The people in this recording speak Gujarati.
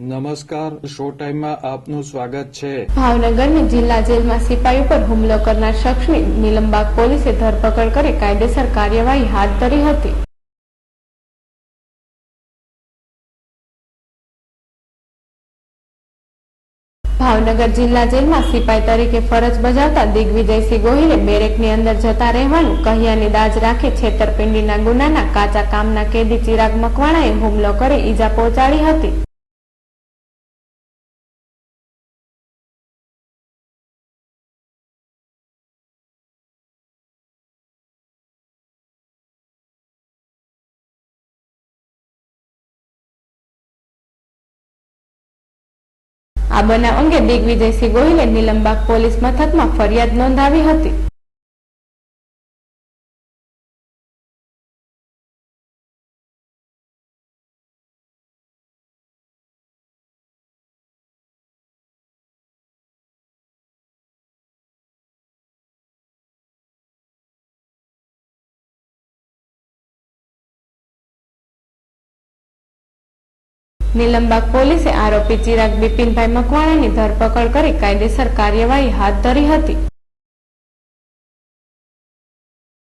નમસ્કાર, શો ટાઈમમાં આપનું સ્વાગત છે। ભાવનગરની જિલ્લા જેલમાં સિપાઈ ઉપર હુમલો કરનાર શખ્સની નીલમબાગ પોલીસે ધરપકડ કરી કાયદેસર કાર્યવાહી હાથ ધરી હતી। ભાવનગર જિલ્લા જેલમાં સિપાઈ તરીકે ફરજ બજાવતા દિગ્વિજયસિંહ ગોહિલે બેરેકની અંદર જતા રહેવાનું કહ્યાની દાજ રાખી છેતરપિંડીના ગુનાના કાચા કામના કેદી ચિરાગ મકવાણાએ હુમલો કરી ઈજા પહોંચાડી હતી। આ બનાવ અંગે દિગ્વિજયસિંહ ગોહિલે નીલમબાગ પોલીસ મથકમાં ફરિયાદ નોંધાવી હતી। નીલમબાગ પોલીસે આરોપી ચિરાગ બિપિનભાઈ મકવાણાની ધરપકડ કરી કાયદેસર કાર્યવાહી હાથ ધરી હતી।